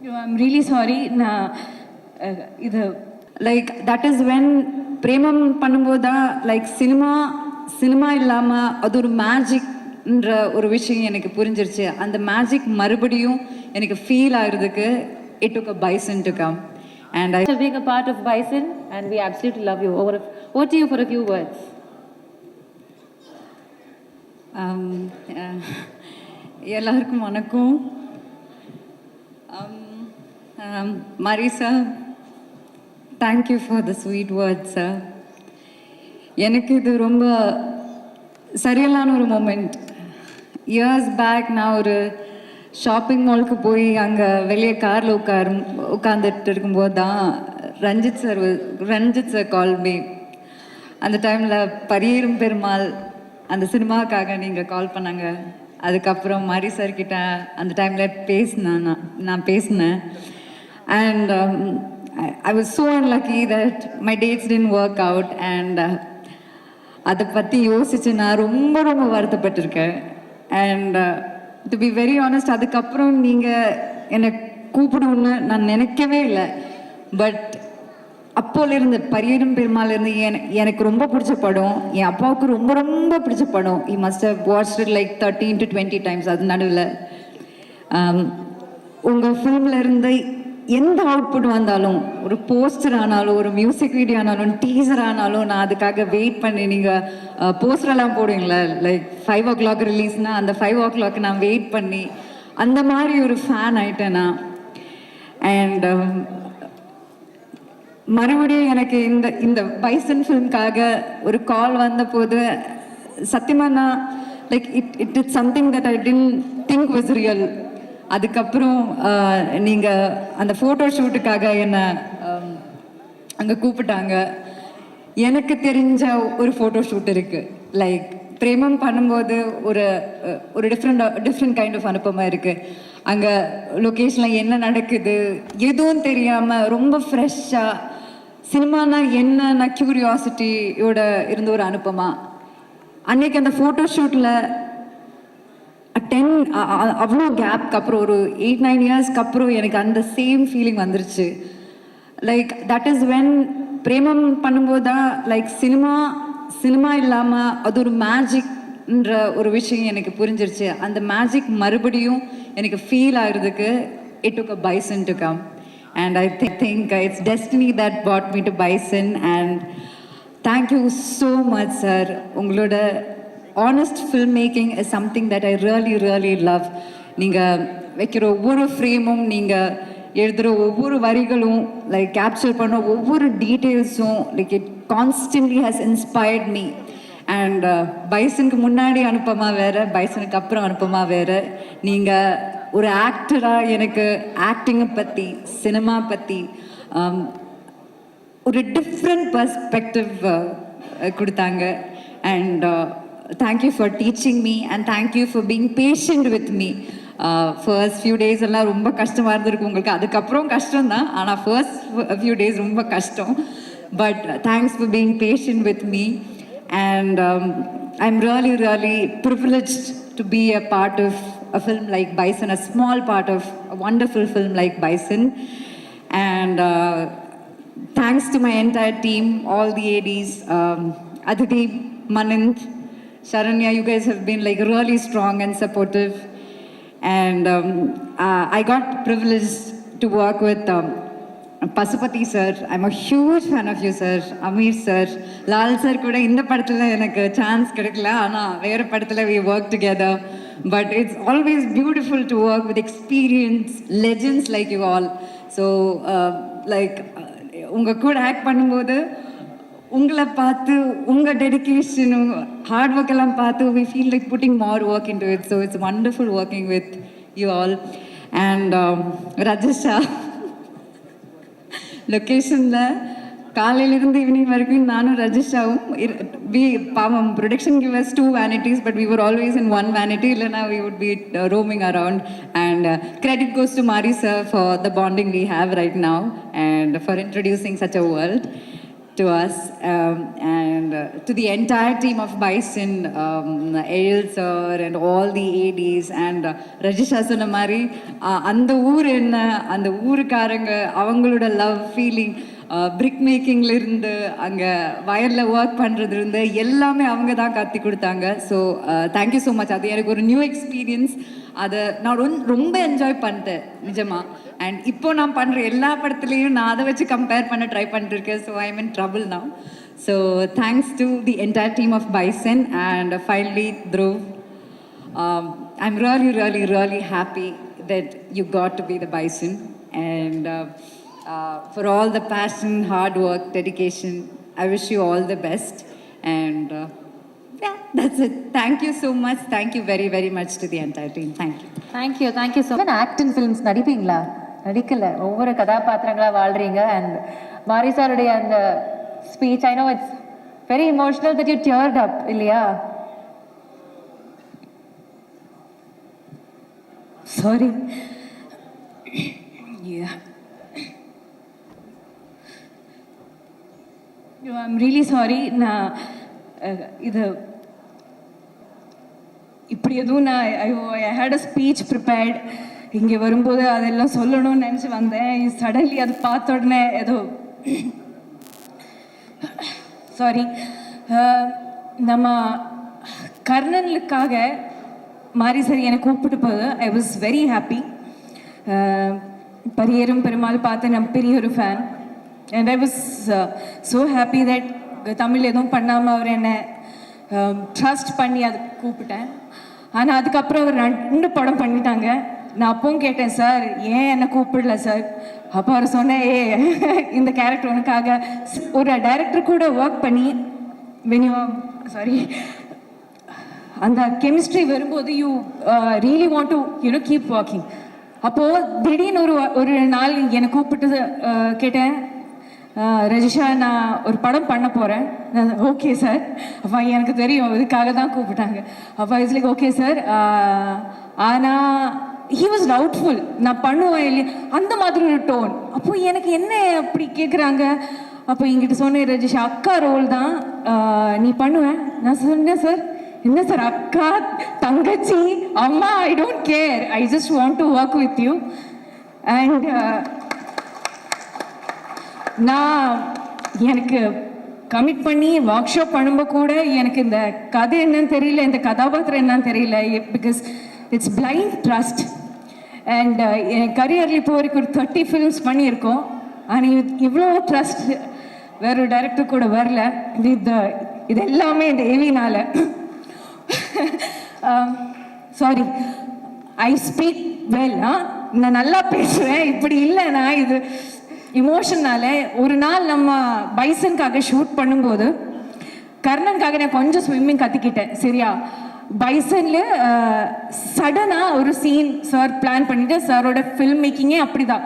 I'm really sorry. நான் இது like that is when பிரேமம் பண்ணும்போது தான் லைக் சினிமா இல்லாமல் அது ஒரு மேஜிக்ன்ற ஒரு விஷயம் எனக்கு புரிஞ்சிருச்சு. அந்த மேஜிக் மறுபடியும் எனக்கு ஃபீல் ஆகுறதுக்கு it took a bison to come and I being a part of Bison and we absolutely love you. Over to you for a few words. எல்லாருக்கும் வணக்கம். Marisa, thank you for the sweet words, sir. எனக்கு இது ரொம்ப சரியான ஒரு moment. Years back நான் ஒரு shopping மாலுக்கு போய் அங்கே வெளியே காரில் உட்காந்துட்டு இருக்கும்போது தான் ரஞ்சித் சார் கால் மீ. அந்த டைமில் பரியேறும் பெருமாள் அந்த சினிமாவுக்காக நீங்கள் கால் பண்ணாங்க. அதுக்கப்புறம் மாரி சார்கிட்ட அந்த டைமில் நான் பேசினேன். And I was so unlucky that my dates didn't work out and அதை பற்றி யோசித்து நான் ரொம்ப வருத்தப்பட்டிருக்கேன். And to be very honest, அதுக்கப்புறம் நீங்கள் என்னை கூப்பிடுன்னு நான் நினைக்கவே இல்லை. பட் அப்போலேருந்து பரியேறும் பெருமாள்லேருந்து எனக்கு ரொம்ப பிடிச்ச படம், என் அப்பாவுக்கு ரொம்ப பிடிச்ச படம். he must have watched it like 13 to 20 times. அது நடுவில் உங்கள் ஃபிலிமில் இருந்து எந்த அவுட்புட் வந்தாலும், ஒரு போஸ்டர் ஆனாலும், ஒரு மியூசிக் வீடியோ ஆனாலும், டீசர் ஆனாலும், நான் அதுக்காக வெயிட் பண்ணி, நீங்கள் போஸ்டரெல்லாம் போடுவீங்களா லைக் 5 o'clock ரிலீஸ்னால் அந்த 5 o'clock நான் வெயிட் பண்ணி அந்த மாதிரி ஒரு ஃபேன் ஆயிட்டேன் நான். அண்ட் மறுபடியும் எனக்கு இந்த பைசன் ஃபிலிம்காக ஒரு கால் வந்த போது சத்தியமாக நான் like it it's something that I didn't think was real. அதுக்கப்புறம் நீங்கள் அந்த ஃபோட்டோ ஷூட்டுக்காக என்னை அங்கே கூப்பிட்டாங்க. எனக்கு தெரிஞ்ச ஒரு ஃபோட்டோ ஷூட் இருக்குது. லைக் பிரேமம் பண்ணும்போது ஒரு டிஃப்ரெண்ட் கைண்ட் ஆஃப் அனுப்பமாக இருக்குது. அங்கே லொக்கேஷனில் என்ன நடக்குது எதுவும் தெரியாமல் ரொம்ப ஃப்ரெஷ்ஷாக சினிமானா என்னன்னா க்யூரியாசிட்டியோட இருந்த ஒரு அனுப்பமாக. அன்னைக்கு அந்த ஃபோட்டோ ஷூட்டில் அவ்வளோ கேப்க்கு அப்புறம் ஒரு 8-9 இயர்ஸ்க்கு அப்புறம் எனக்கு அந்த சேம் ஃபீலிங் வந்துருச்சு. லைக் தட் இஸ் வென் பிரேமம் பண்ணும்போது தான் லைக் சினிமா இல்லாமல் அது ஒரு மேஜிக்ன்ற ஒரு விஷயம் எனக்கு புரிஞ்சிருச்சு. அந்த மேஜிக் மறுபடியும் எனக்கு ஃபீல் ஆகுறதுக்கு it took a bison to come and I think it's destiny that brought me to Bison. And thank you so much, sir. உங்களோட honest filmmaking is something that I really love. நீங்கள் வைக்கிற ஒவ்வொரு ஃப்ரேமும், நீங்கள் எழுதுகிற ஒவ்வொரு வரிகளும், like capture பண்ண ஒவ்வொரு டீட்டெயில்ஸும், like it constantly has inspired me. And பைசனுக்கு முன்னாடி அனுப்பமா வேறு, பைசனுக்கு அப்புறம் அனுப்பமா வேறு. நீங்கள் ஒரு ஆக்டராக எனக்கு ஆக்டிங்கை பற்றி, சினிமா பற்றி ஒரு டிஃப்ரெண்ட் பர்ஸ்பெக்டிவ் கொடுத்தாங்க. And thank you for teaching me and thank you for being patient with me. First few days எல்லாம் ரொம்ப கஷ்டமாக இருந்திருக்கு உங்களுக்கு. அதுக்கப்புறம் கஷ்டம்தான், ஆனால் ஃபர்ஸ்ட் ஃபியூ டேஸ் ரொம்ப கஷ்டம். But thanks for being patient with me. And I'm really privileged to be a part of a film like Bison, a small part of a wonderful film like Bison. And thanks to my entire team, all the ADs, Aditi, Manint, Sharanya, you guys have been like really strong and supportive. And I got privileged to work with Pasupathi sir. I'm a huge fan of you sir. Ameer sir, Lal sir கூட இந்த படத்தில் எனக்கு chance கிடைக்கல, ஆனால் வேறு படத்தில் we work together. But it's always beautiful to work with experience legends like you all. So like உங்கள் கூட ஆக்ட் பண்ணும்போது உங்களை பார்த்து, உங்கள் டெடிக்கேஷன், ஹார்ட் ஒர்க் எல்லாம் பார்த்து we feel like putting more work into it. So it's wonderful working with you all. And Rajisha, லொக்கேஷனில் காலையிலிருந்து ஈவினிங் வரைக்கும் நானும் ரஜிஷாவும் பாவம் production give us 2 vanities, but we were always in one vanity. இல்லைனா we would be roaming around. And credit goes to Mari sir for the bonding we have right now and for introducing such a world to us, and to the entire team of Bison, Ail sir and all the ADs, and Rajisha Sonamari, அந்த ஊர் என்ன, அந்த ஊருக்காரங்க அவங்களோட love feeling, பிரிக் மேக்கிங்லேருந்து அங்கே வயலில் work பண்ணுறதுலேருந்து எல்லாமே அவங்க தான் கற்றுக் கொடுத்தாங்க. So thank you so much. அது எனக்கு ஒரு நியூ எக்ஸ்பீரியன்ஸ். அதை நான் ரொம்ப என்ஜாய் பண்ணிட்டேன் நிஜமாக. அண்ட் இப்போ நான் பண்ணுற எல்லா படத்துலேயும் நான் அதை வச்சு கம்பேர் பண்ண ட்ரை பண்ணிருக்கேன். So I am in trouble now. So thanks to the entire team of Bison and finally Dhruv. I'm really happy that you got to be the Bison, and for all the passion, hard work, dedication, I wish you all the best. And yeah, that's it. Thank you so much. Thank you very much to the entire team. Thank you. Thank you so much. Act in films நடிப்பீங்களா? நடிக்கல, ஒவ்வொரு கதாபாத்திரங்களா வாழ்றீங்க. And Mari சாருடைய அந்த speech, I know it's very emotional that you teared up, இல்லையா? Sorry. Yeah. No, I'm really sorry. நான் இது இப்படி எதுவும் I had a speech prepared. இங்கே வரும்போது அதெல்லாம் சொல்லணும்னு நினச்சி வந்தேன். சடன்லி அது பார்த்த உடனே ஏதோ சாரி. நம்ம கர்ணனுக்காக மாரி சார் என்னை கூப்பிட்டு போது I was very happy. Pariyerum Perumal பார்த்து நான் பெரிய ஒரு fan. And I was so happy that Tamil எதுவும் பண்ணாமல் அவர் என்னை ட்ரஸ்ட் பண்ணி அதை கூப்பிட்டேன். ஆனால் அதுக்கப்புறம் அவர் 2 படம் பண்ணிட்டாங்க. நான் அப்பவும் கேட்டேன், சார் ஏன் என்னை கூப்பிடல சார்? அப்போ அவர் சொன்னேன், இந்த கேரக்டர் உனக்காக. ஒரு டைரக்டர் கூட ஒர்க் பண்ணி சாரி அந்த கெமிஸ்ட்ரி வரும்போது you really want to keep working. அப்போது திடீர்னு ஒரு நாள் என்னை கூப்பிட்டு கேட்டேன், ரஜிஷா நான் ஒரு படம் பண்ண போகிறேன். Okay sir. அப்போ எனக்கு தெரியும் இதுக்காக தான் கூப்பிட்டாங்க. அப்போ இட்ஸ் லைக் ஓகே சார். ஆனால் ஹி வாஸ் டவுட்ஃபுல், நான் பண்ணுவேன் இல்லையா அந்த மாதிரி ஒரு டோன். அப்போ எனக்கு என்ன அப்படி கேட்குறாங்க. அப்போ என்கிட்ட சொன்னேன், ரஜிஷா அக்கா ரோல் தான் நீ பண்ணுவேன். நான் சொன்னேன், சார் என்ன சார் அக்கா தங்கச்சி அம்மா, I don't care, I just want to work with you. And நான் எனக்கு கமிட் பண்ணி ஒர்க் ஷாப் பண்ணும்போது கூட எனக்கு இந்த கதை என்னன்னு தெரியல, இந்த கதாபாத்திரம் என்னன்னு தெரியல. Because it's blind trust. And என் கரியரில் இப்போ வரைக்கும் ஒரு 30 ஃபிலிம்ஸ் பண்ணியிருக்கோம். ஆனால் இவ்வளோ ட்ரஸ்ட் வேற ஒரு டைரக்டர் கூட வரல. இது எல்லாமே இந்த ஏவினால. Sorry, I speak well. நான் நல்லா பேசுவேன். இப்படி இல்லைன்னா இது இமோஷனால. ஒரு நாள் நம்ம பைசனுக்காக ஷூட் பண்ணும்போது கர்ணனுக்காக நான் கொஞ்சம் ஸ்விம்மிங் கற்றுக்கிட்டேன். சரியா, பைசனில் சடனாக ஒரு சீன் சார் பிளான் பண்ணிவிட்டு, சாரோட ஃபில்ம் மேக்கிங்கே அப்படி தான்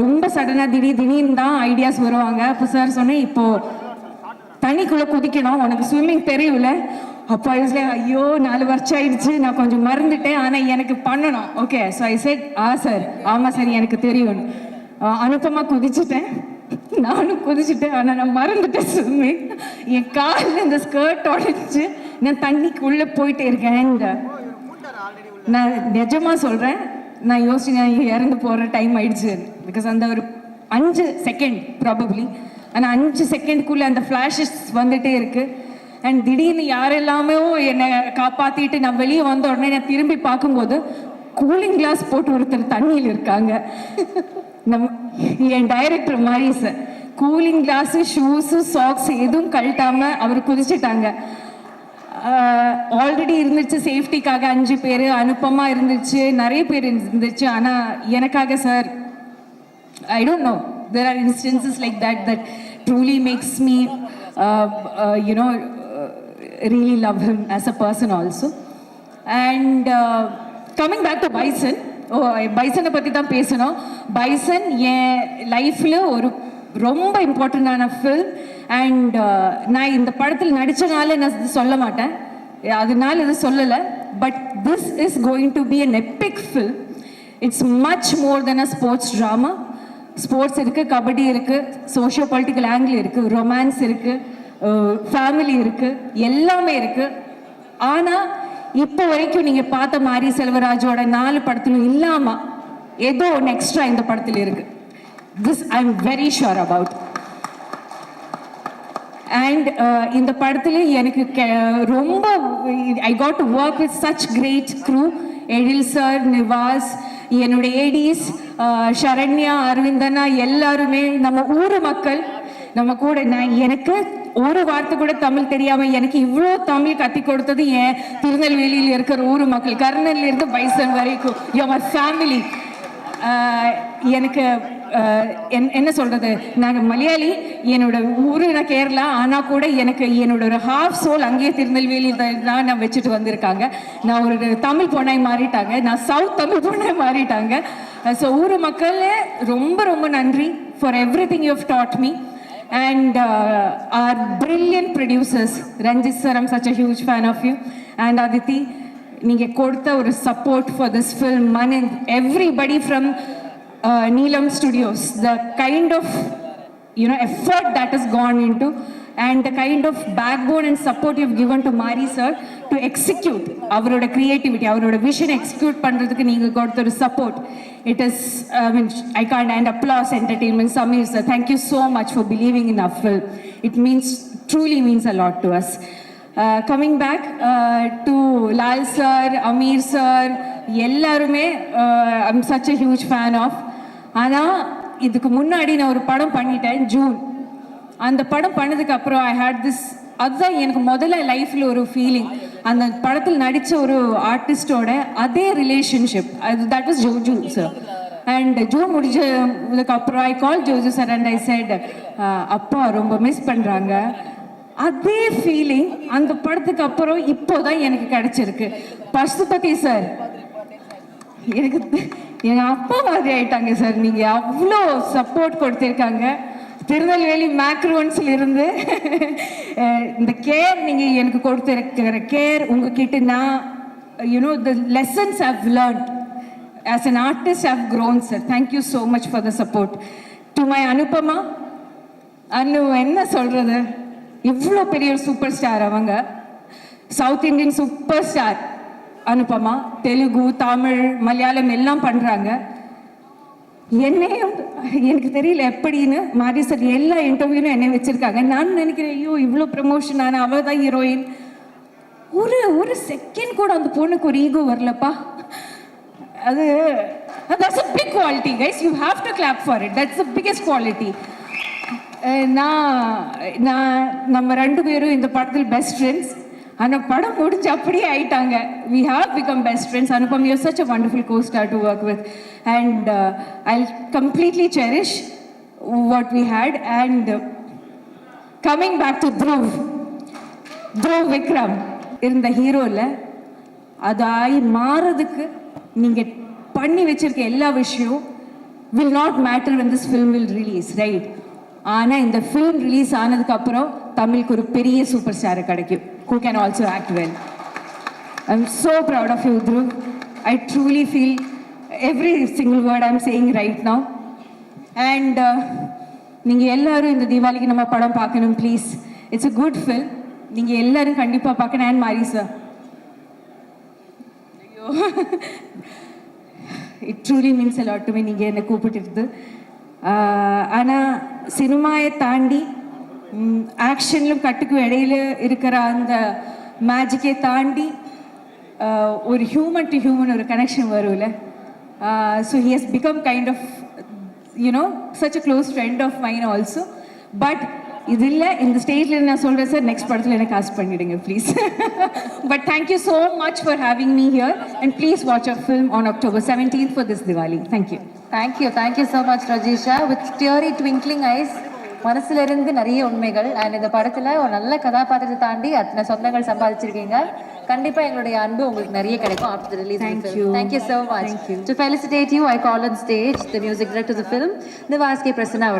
ரொம்ப சடனாக திடீர்னு தான் ஐடியாஸ் வருவாங்க. அப்போ சார் சொன்னேன், இப்போது தண்ணிக்குள்ளே குதிக்கணும், உனக்கு ஸ்விம்மிங் தெரியல. அப்போ ஐஸ்ல ஐயோ 4 வருஷம் ஆயிடுச்சு, நான் கொஞ்சம் மறந்துட்டேன், ஆனால் எனக்கு பண்ணணும். Okay, so I set sir ஆமாம் சார் எனக்கு தெரியும். அனுப்பமாக குதிச்சுட்டேன், நானும் குதிச்சுட்டேன். ஆனால் நான் மறந்துட்டேன் ஸ்விம்மிங். என் காலில் இந்த ஸ்கர்ட் உடைச்சு நான் தண்ணிக்குள்ளே போயிட்டே இருக்கேன். நான் நிஜமாக சொல்கிறேன், நான் யோசிச்சு இறந்து போகிற டைம் ஆயிடுச்சு. பிகாஸ் அந்த ஒரு 5 செகண்ட் ப்ராபப்ளி, ஆனால் 5 செகண்டுக்குள்ளே அந்த ஃப்ளாஷஸ் வந்துகிட்டே இருக்குது. அண்ட் திடீர்னு யாரெல்லாமே என்னை காப்பாற்றிட்டு நான் வெளியே வந்த உடனே நான் திரும்பி பார்க்கும்போது கூலிங் கிளாஸ் போட்டு ஒருத்தர் தண்ணியில் இருக்காங்க. என் டைரக்டர் மாதிரி sir cooling glass shoes socks எதுவும் கழட்டாமல் அவர் குதிச்சுட்டாங்க. ஆல்ரெடி இருந்துச்சு சேஃப்டிக்காக 5 பேர், அனுப்பமாக இருந்துச்சு, நிறைய பேர் இருந்துச்சு. ஆனால் எனக்காக sir I don't know, there are instances like that truly makes me really love him as a person also. And coming back to Bison, பைசனை பற்றி தான் பேசணும். பைசன் என் லைஃப்பில் ஒரு ரொம்ப இம்பார்ட்டண்டான ஃபில்ம். அண்ட் நான் இந்த படத்தில் நடித்தனால நான் சொல்ல மாட்டேன், அதனால இது சொல்லலை. But this is going to be an epic film. It's much more than a sports drama. Sports இருக்குது, கபடி இருக்குது, சோஷியோ பொலிட்டிக்கல் ஆங்கிள் இருக்குது, ரொமான்ஸ் இருக்குது, ஃபேமிலி இருக்குது, எல்லாமே இருக்குது. ஆனால் இப்போ வரைக்கும் நீங்கள் பார்த்த மாரி செல்வராஜோட 4 படத்திலும் இல்லாமல் ஏதோ ஒன்று எக்ஸ்ட்ரா இந்த படத்தில் இருக்குது. This I am very sure about. And இந்த படத்தில் எனக்கு ரொம்ப I got to work with such great crew. Ezhil sir, Nivas, என்னுடைய ஏடிஸ், ஷரண்யா, அரவிந்தனா, எல்லாருமே நம்ம ஊர் மக்கள். நம்ம கூட எனக்கு ஒரு வார்த்தை கூட தமிழ் தெரியாம எனக்கு இவ்வளோ தமிழ் கத்தி கொடுத்தது என் திருநெல்வேலியில் இருக்கிற ஊர் மக்கள். கர்னல்ல இருந்து பைசன் வரைக்கும் யூ மை ஃபேமிலி. எனக்கு என்ன சொல்றது, நாங்கள் மலையாளி, என்னோட ஊரு நான் கேரளா, ஆனால் கூட எனக்கு என்னோட ஒரு ஹாஃப் சோல் அங்கேயே திருநெல்வேலி தான் நான் வச்சுட்டு வந்திருக்காங்க. நான் ஒரு தமிழ் பொண்ணாய் மாறிட்டாங்க, நான் சவுத் தமிழ் பொண்ணாய் மாறிட்டாங்க. ஸோ ஊர் மக்கள் ரொம்ப ரொம்ப நன்றி for everything you have taught me. And our brilliant producers, Ranjit sir, I'm such a huge fan of you, and Aditi, நீங்க கொடுத்த ஒரு support for this film, Manind, everybody from Neelam Studios, the kind of effort that has gone into, and the kind of backbone and support you've given to Mari sir to execute அவரோட creativity, அவரோட vision execute பண்றதுக்கு நீங்க கொடுத்த ஒரு support. It is, I can't, and applause entertainment. Samir sir, thank you so much for believing in our film. It truly means a lot to us. Coming back to Lal sir, Amir sir, எல்லாருமே I'm such a huge fan of. ஆனால் இதுக்கு முன்னாடி நான் ஒரு படம் பண்ணிட்டேன் June. அந்த படம் பண்ணதுக்கு அப்புறம் ஐ ஹேட் திஸ், அதுதான் எனக்கு முதல்ல லைஃப்பில் ஒரு ஃபீலிங். அந்த படத்தில் நடித்த ஒரு ஆர்டிஸ்டோட அதே relationship, that was Joju sir. And ஜோ முடிஞ்சதுக்கப்புறம் I call Joju sir and I said, அப்பா ரொம்ப மிஸ் பண்ணுறாங்க. அதே ஃபீலிங் அந்த படத்துக்கு அப்புறம் இப்போ தான் எனக்கு கிடைச்சிருக்கு. பசுபதி சார் எனக்கு எங்கள் அப்பா மாதிரி ஆயிட்டாங்க சார். நீங்கள் அவ்வளோ சப்போர்ட் கொடுத்துருக்காங்க. திருநெல்வேலி மேக்ரோன்ஸ்ல இருந்து இந்த கேர் நீங்கள் எனக்கு கொடுத்துருக்கிற கேர், உங்ககிட்ட நான் the lessons I've learned as an artist have grown, sir. Thank you so much for the support. To my Anupama, அனு என்ன சொல்கிறது, இவ்வளோ பெரிய சூப்பர் ஸ்டார். அவங்க south Indian super star Anupama. Telugu, Tamil, Malayalam எல்லாம் பண்ணுறாங்க. என்னையும் எனக்கு தெரியல எப்படின்னு மாரி சார் எல்லா இன்டர்வியூலும் என்னை வச்சுருக்காங்க. நான் நினைக்கிறேன், ஐயோ இவ்வளோ ப்ரமோஷன், நான் அவள் தான் ஹீரோயின். ஒரு செகண்ட் கூட அந்த பொண்ணுக்கு ஒரு ஈகோ வரலப்பா. that's a big quality, guys. You have to clap for it. That's the biggest quality. நம்ம 2 பேரும் இந்த படத்தில் பெஸ்ட் ஃப்ரெண்ட்ஸ். ஆனால் படம் முடிஞ்சு அப்படியே ஆயிட்டாங்க. We have become best friends. Anupam, you're such a wonderful co-star to work with, and I'll completely cherish what we had. And coming back to Dhruv Vikram இருந்த ஹீரோவில் அதாய் மாறதுக்கு நீங்கள் பண்ணி வச்சிருக்க எல்லா விஷயம் will not matter when this film will release, right? ஆனால் இந்த film release ஆனதுக்கப்புறம் தமிழுக்கு ஒரு பெரிய சூப்பர் ஸ்டாரை கிடைக்கும், who can also act well. I'm so proud of you, Dhruv. I truly feel every single word I'm saying right now. And நீங்கள் எல்லாரும் இந்த தீபாவளிக்கு நம்ம படம் பார்க்கணும் please. It's a good film. நீங்கள் எல்லாரும் கண்டிப்பாக பார்க்கணும். அண்ட் மாரி சார், ஐயோ it truly means a lot to me நீங்கள் என்னை கூப்பிட்டுருது. ஆனால் சினிமாயை தாண்டி ஆக்ஷன்லும் கட்டுக்கும் இடையில இருக்கிற அந்த மேஜிக்கை தாண்டி ஒரு ஹியூமன் டு ஹியூமன் ஒரு கனெக்ஷன் வரும்ல. So he has become kind of such a close friend of mine also. But இது இல்லை, இந்த ஸ்டேஜில் நான் சொல்கிறேன் சார், நெக்ஸ்ட் படத்தில் எனக்கு காஸ்ட் பண்ணிவிடுங்க please. But thank you so much for having me here, and please watch a film on October 17th for this Diwali. Thank you. Thank you so much Rajisha. With teary twinkling eyes, மனசுல இருந்து நிறைய உண்மைகள். And இந்த படத்தில் ஒரு நல்ல கதாபாத்திரத்தை தாண்டி அத்தனை சொந்தங்கள் சம்பாதிச்சிருக்கீங்க. கண்டிப்பா எங்களுடைய அன்பு உங்களுக்கு நிறைய கிடைக்கும் after the release. Thank you so much. To felicitate you, I call on stage the music director of the film, Nivas K. Prasanna.